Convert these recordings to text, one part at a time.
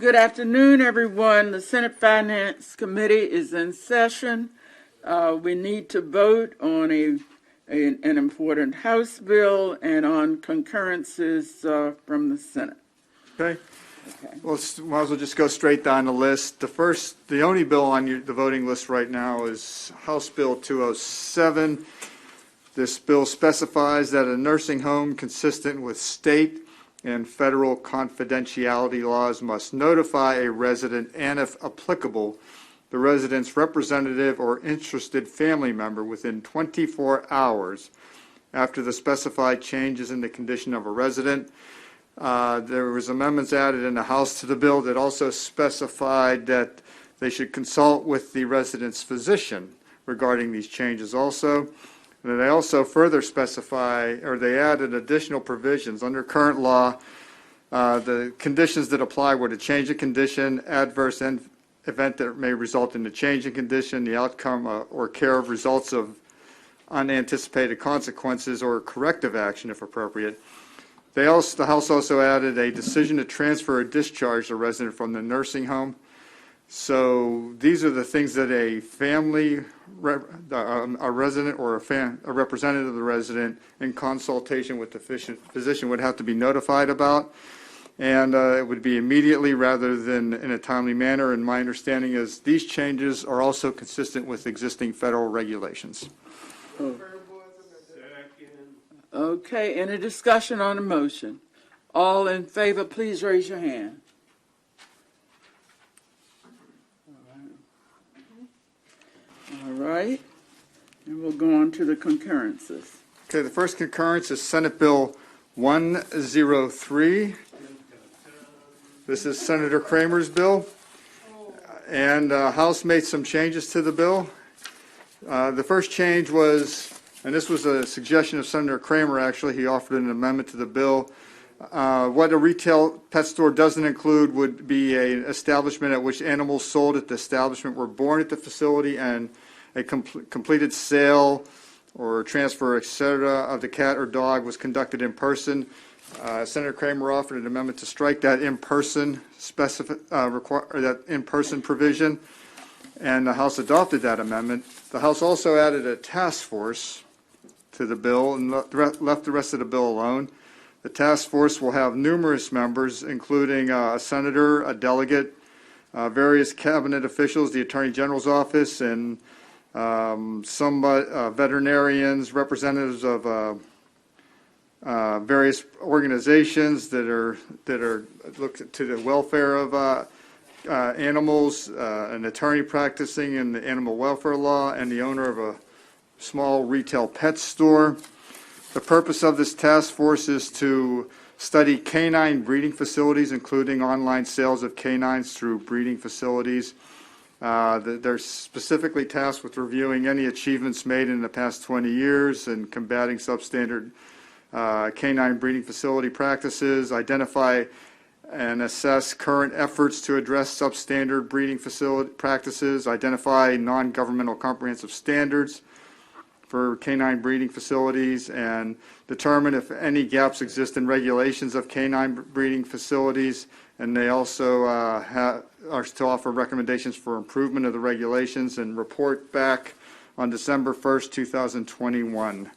Good afternoon, everyone. The Senate Finance Committee is in session. We need to vote on an important House bill and on concurrences from the Senate. Okay. Well, might as well just go straight down the list. The only bill on the voting list right now is House Bill 207. This bill specifies that a nursing home consistent with state and federal confidentiality laws must notify a resident and, if applicable, the resident's representative or interested family member within 24 hours after the specified changes in the condition of a resident. There was amendments added in the House to the bill that also specified that they should consult with the resident's physician regarding these changes also. And they also further specify, or they added additional provisions under current law. The conditions that apply were to change a condition, adverse event that may result in the change in condition, the outcome or care of results of unanticipated consequences, or corrective action if appropriate. The House also added a decision to transfer or discharge the resident from the nursing home. So these are the things that a family, a resident or a representative of the resident in consultation with the physician would have to be notified about. And it would be immediately rather than in a timely manner. And my understanding is these changes are also consistent with existing federal regulations. Okay, any discussion on the motion? All in favor, please raise your hand. All right, and we'll go on to the concurrences. Okay, the first concurrence is Senate Bill 103. This is Senator Kramer's bill, and House made some changes to the bill. The first change was, and this was a suggestion of Senator Kramer actually, he offered an amendment to the bill. What a retail pet store doesn't include would be an establishment at which animals sold at the establishment were born at the facility and a completed sale or transfer, etc., of the cat or dog was conducted in person. Senator Kramer offered an amendment to strike that in-person provision, and the House adopted that amendment. The House also added a task force to the bill and left the rest of the bill alone. The task force will have numerous members, including a senator, a delegate, various cabinet officials, the Attorney General's office, and some veterinarians, representatives of various organizations that are look to the welfare of animals, an attorney practicing in the animal welfare law, and the owner of a small retail pet store. The purpose of this task force is to study canine breeding facilities, including online sales of canines through breeding facilities. They're specifically tasked with reviewing any achievements made in the past 20 years and combating substandard canine breeding facility practices, identify and assess current efforts to address substandard breeding facility practices, identify non-governmental comprehensive standards for canine breeding facilities, and determine if any gaps exist in regulations of canine breeding facilities. And they also are to offer recommendations for improvement of the regulations and report back on December 1st, 2021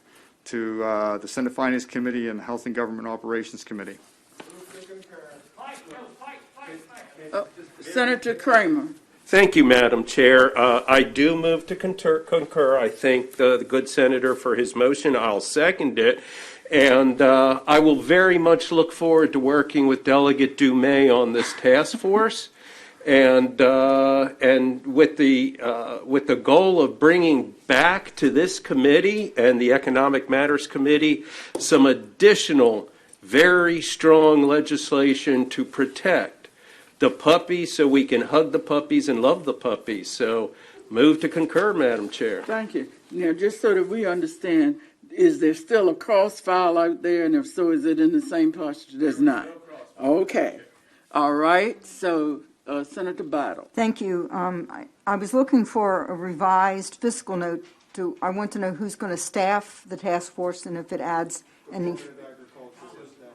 to the Senate Finance Committee and Health and Government Operations Committee. Senator Kramer. Thank you, Madam Chair. I do move to concur. I thank the good senator for his motion. I'll second it. And I will very much look forward to working with Delegate Dumais on this task force, and with the goal of bringing back to this committee and the Economic Matters Committee some additional very strong legislation to protect the puppies so we can hug the puppies and love the puppies. So move to concur, Madam Chair. Thank you. Now, just so that we understand, is there still a cross file out there? And if so, is it in the same posture? There's not. Okay. All right. So, Senator Battle. Thank you. I was looking for a revised fiscal note. I want to know who's going to staff the task force and if it adds any.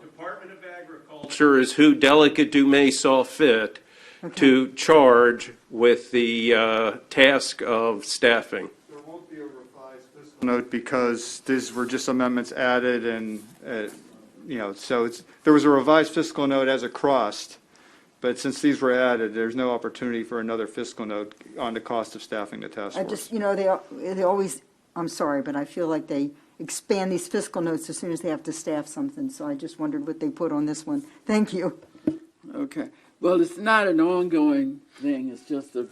Department of Agriculture is who Delegate Dumais saw fit to charge with the task of staffing. There won't be a revised fiscal note because these were just amendments added and, so there was a revised fiscal note as it crossed, but since these were added, there's no opportunity for another fiscal note on the cost of staffing the task I force. just, they always, I'm sorry, but I feel like they expand these fiscal notes as soon as they have to staff something, so I just wondered what they put on this one. Thank you. Okay. Well, it's not an ongoing thing, it's just a,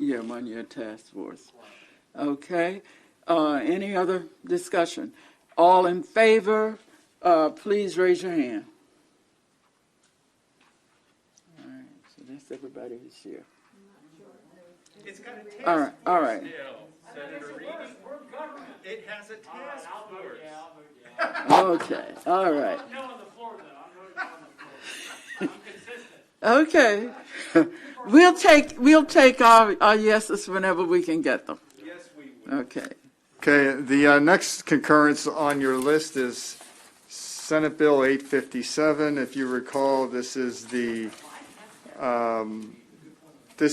1-year task force. Okay. Any other discussion? All in favor, please raise your hand. All right, so that's everybody who's here. It's got a task All right, all right. Senator Reedy. It has a task force. Okay, all right. Okay. We'll take our yeses whenever we can get them. Yes, we will. Okay. Okay, the next concurrence on your list is Senate Bill 857. If you recall, this is this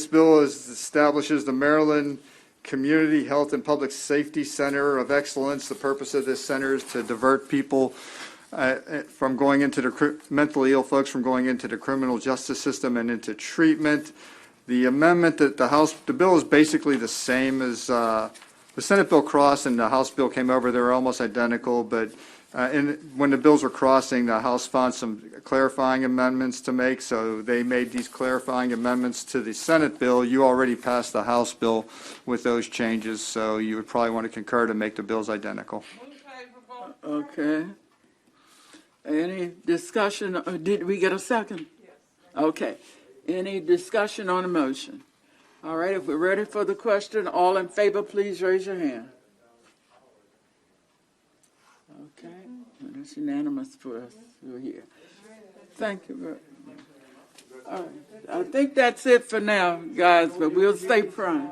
bill establishes the Maryland Community Health and Public Safety Center of Excellence. The purpose of this center is to divert people from going into the mentally ill folks from going into the criminal justice system and into treatment. The amendment that the bill is basically the same as the Senate bill crossed and the House bill came over. They're almost identical, but when the bills were crossing, the House found some clarifying amendments to make, so they made these clarifying amendments to the Senate bill. You already passed the House bill with those changes, so you would probably want to concur to make the bills identical. Okay. Any discussion? Did we get a second? Yes. Okay. Any discussion on the motion? All right, if we're ready for the question, all in favor, please raise your hand. Okay, and it's unanimous for us who are here. Thank you very much. All right, I think that's it for now, guys, but we'll stay prime.